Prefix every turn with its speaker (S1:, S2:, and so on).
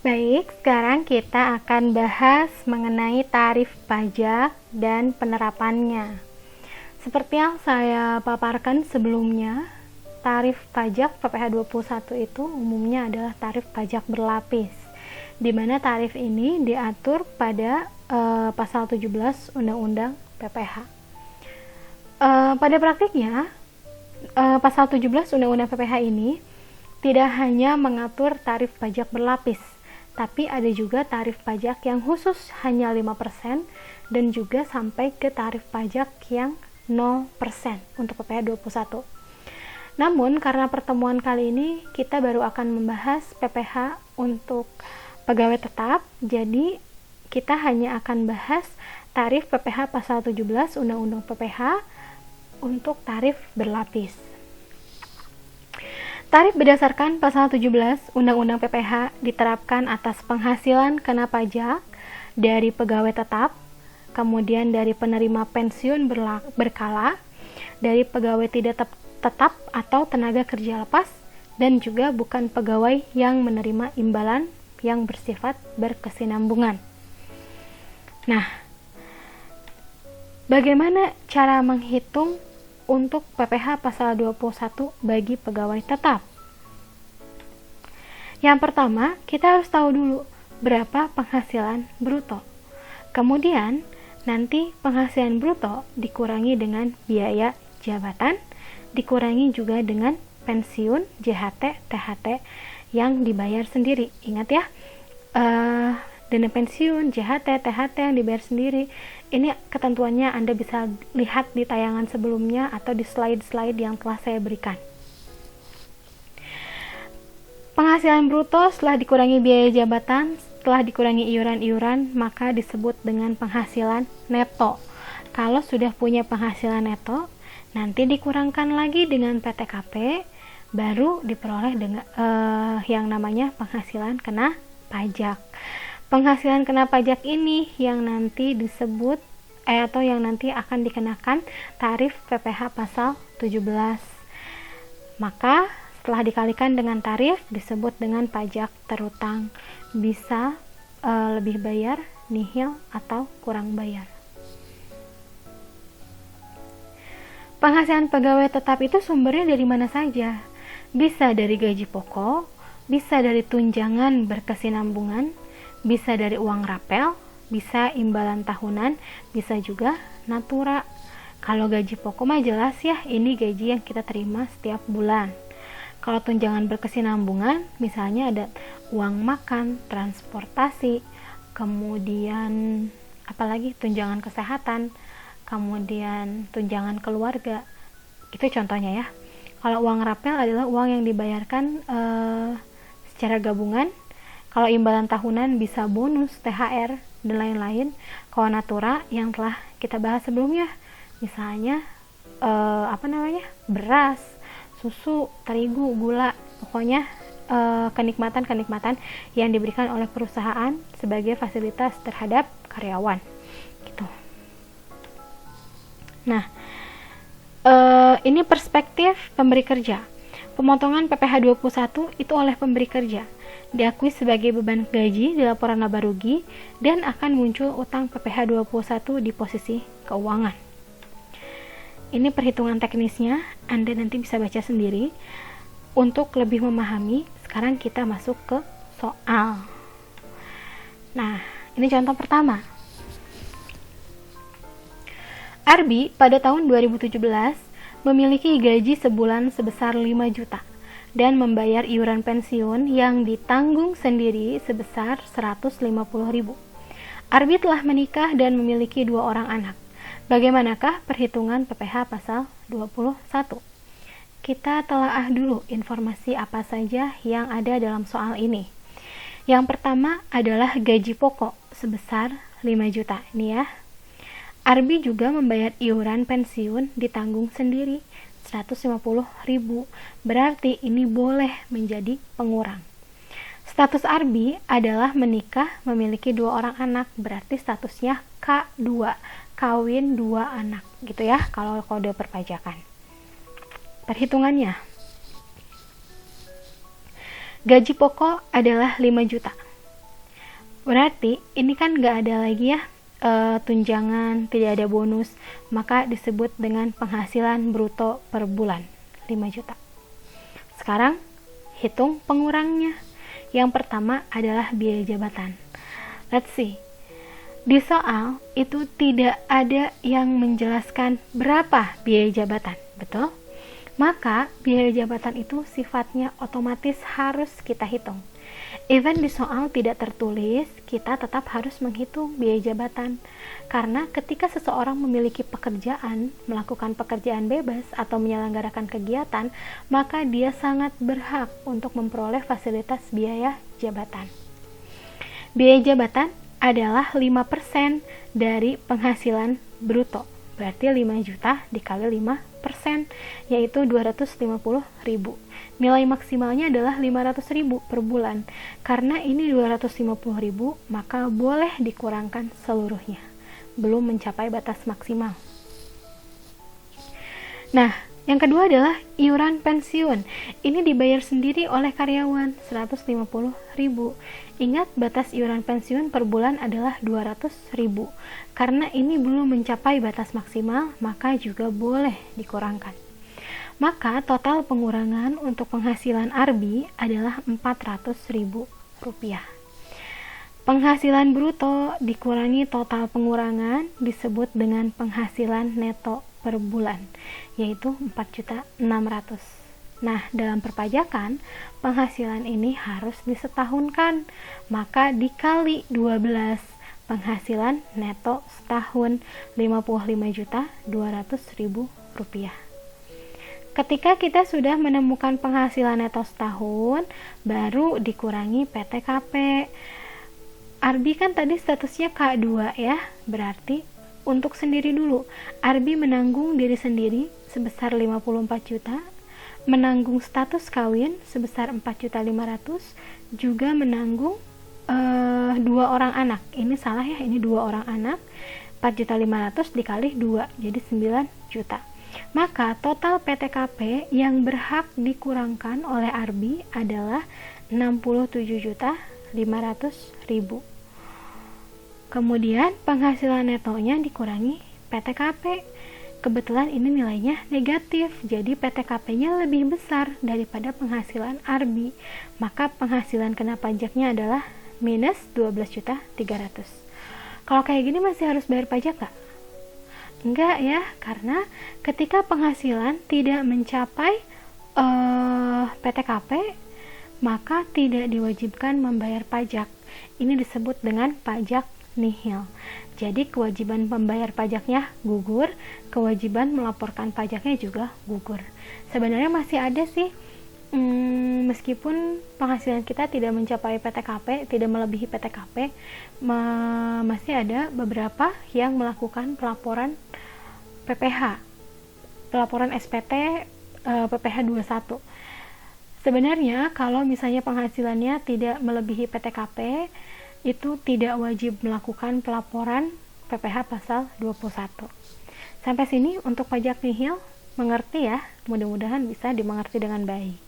S1: Baik, sekarang kita akan bahas mengenai tarif pajak dan penerapannya. Seperti yang saya paparkan sebelumnya, tarif pajak PPh 21 itu umumnya adalah tarif pajak berlapis, di mana tarif ini diatur pada pasal 17 Undang-Undang PPh. Pada praktiknya, pasal 17 Undang-Undang PPh ini tidak hanya mengatur tarif pajak berlapis, tapi ada juga tarif pajak yang khusus hanya 5% dan juga sampai ke tarif pajak yang 0% untuk PPh 21. Namun karena pertemuan kali ini kita baru akan membahas PPh untuk pegawai tetap, jadi kita hanya akan bahas tarif PPh pasal 17 Undang-Undang PPh untuk tarif berlapis. Tarif berdasarkan pasal 17 Undang-Undang PPh diterapkan atas penghasilan kena pajak dari pegawai tetap, kemudian dari penerima pensiun berkala, dari pegawai tidak tetap atau tenaga kerja lepas, dan juga bukan pegawai yang menerima imbalan yang bersifat berkesinambungan. Nah, bagaimana cara menghitung untuk PPh pasal 21 bagi pegawai tetap? Yang pertama, kita harus tahu dulu berapa penghasilan bruto. Kemudian, nanti penghasilan bruto dikurangi dengan biaya jabatan, dikurangi juga dengan pensiun, JHT, THT yang dibayar sendiri. Ingat ya, dana pensiun, JHT, THT yang dibayar sendiri. Ini ketentuannya Anda bisa lihat di tayangan sebelumnya atau di slide-slide yang telah saya berikan. Penghasilan bruto setelah dikurangi biaya jabatan, setelah dikurangi iuran-iuran, maka disebut dengan penghasilan neto. Kalau sudah punya penghasilan neto, nanti dikurangkan lagi dengan PTKP, baru diperoleh dengan yang namanya penghasilan kena pajak. Penghasilan kena pajak ini yang nanti disebut atau yang nanti akan dikenakan tarif PPh pasal 17. Maka setelah dikalikan dengan tarif disebut dengan pajak terutang. Bisa lebih bayar, nihil, atau kurang bayar. Penghasilan pegawai tetap itu sumbernya dari mana saja? Bisa dari gaji pokok, bisa dari tunjangan berkesinambungan, bisa dari uang rapel, bisa imbalan tahunan, bisa juga natura. Kalau gaji pokok mah jelas ya, ini gaji yang kita terima setiap bulan. Kalau tunjangan berkesinambungan, misalnya ada uang makan, transportasi, kemudian apalagi tunjangan kesehatan, kemudian tunjangan keluarga. Itu contohnya ya. Kalau uang rapel adalah uang yang dibayarkan secara gabungan. Kalau imbalan tahunan bisa bonus, THR, dan lain-lain. Kalau natura yang telah kita bahas sebelumnya, misalnya beras, susu, terigu, gula, pokoknya kenikmatan-kenikmatan yang diberikan oleh perusahaan sebagai fasilitas terhadap karyawan gitu. Nah, ini perspektif pemberi kerja. Pemotongan PPh 21 itu oleh pemberi kerja diakui sebagai beban gaji di laporan laba rugi dan akan muncul utang PPh 21 di posisi keuangan. Ini perhitungan teknisnya, Anda nanti bisa baca sendiri. Untuk lebih memahami, sekarang kita masuk ke soal. Nah, ini contoh pertama. Arbi pada tahun 2017 memiliki gaji sebulan sebesar 5 juta dan membayar iuran pensiun yang ditanggung sendiri sebesar 150.000. Arbi telah menikah dan memiliki 2 orang anak. Bagaimanakah perhitungan PPh pasal 21? Kita telaah dulu informasi apa saja yang ada dalam soal ini. Yang pertama adalah gaji pokok sebesar 5 juta. Nih ya. Arbi juga membayar iuran pensiun ditanggung sendiri 150.000. Berarti ini boleh menjadi pengurang. Status Arbi adalah menikah memiliki 2 orang anak, berarti statusnya K2, kawin 2 anak gitu ya kalau kode perpajakan. Perhitungannya, gaji pokok adalah 5 juta Berarti ini kan nggak ada lagi ya tunjangan, tidak ada bonus, maka disebut dengan penghasilan bruto per bulan 5 juta. Sekarang hitung pengurangnya. Yang pertama adalah biaya jabatan. Let's see. Di soal itu tidak ada yang menjelaskan berapa biaya jabatan, betul? Maka biaya jabatan itu sifatnya otomatis harus kita hitung. Even di soal tidak tertulis, kita tetap harus menghitung biaya jabatan. Karena ketika seseorang memiliki pekerjaan, melakukan pekerjaan bebas atau menyelenggarakan kegiatan, maka dia sangat berhak untuk memperoleh fasilitas biaya jabatan. Biaya jabatan adalah 5% dari penghasilan bruto. Berarti 5 juta dikali 5%, yaitu 250.000. Nilai maksimalnya adalah 500.000 per bulan. Karena ini 250.000, maka boleh dikurangkan seluruhnya. Belum mencapai batas maksimal. Nah, yang kedua adalah iuran pensiun. Ini dibayar sendiri oleh karyawan, 150.000. Ingat, batas iuran pensiun per bulan adalah 200.000. Karena ini belum mencapai batas maksimal, maka juga boleh dikurangkan. Maka total pengurangan untuk penghasilan ARBI adalah Rp400.000. Penghasilan bruto dikurangi total pengurangan disebut dengan penghasilan neto per bulan, yaitu 4.600.000. Nah, dalam perpajakan, penghasilan ini harus disetahunkan, maka dikali 12, penghasilan neto setahun Rp55.200.000. Ketika kita sudah menemukan penghasilan neto setahun, baru dikurangi PTKP. ARBI kan tadi statusnya K2 ya, berarti untuk sendiri dulu, ARBI menanggung diri sendiri sebesar 54 juta, menanggung status kawin sebesar 4.500.000, juga menanggung 2 orang anak. Ini salah ya, ini 2 orang anak. 4.500.000 dikali 2, jadi 9 juta. Maka total PTKP yang berhak dikurangkan oleh ARBI adalah 67.500.000. Kemudian penghasilan netonya dikurangi PTKP. Kebetulan ini nilainya negatif, jadi PTKP-nya lebih besar daripada penghasilan ARBI. Maka penghasilan kena pajaknya adalah minus 12.300.000. Kalau kayak gini masih harus bayar pajak gak? Enggak ya, karena ketika penghasilan tidak mencapai PTKP, maka tidak diwajibkan membayar pajak. Ini disebut dengan pajak nihil. Jadi kewajiban membayar pajaknya gugur, kewajiban melaporkan pajaknya juga gugur. Sebenarnya masih ada sih, meskipun penghasilan kita tidak mencapai PTKP, tidak melebihi PTKP, masih ada beberapa yang melakukan pelaporan PPH, pelaporan SPT PPH 21. Sebenarnya kalau misalnya penghasilannya tidak melebihi PTKP, itu tidak wajib melakukan pelaporan PPH pasal 21. Sampai sini untuk pajak nihil, mengerti ya? Mudah-mudahan bisa dimengerti dengan baik.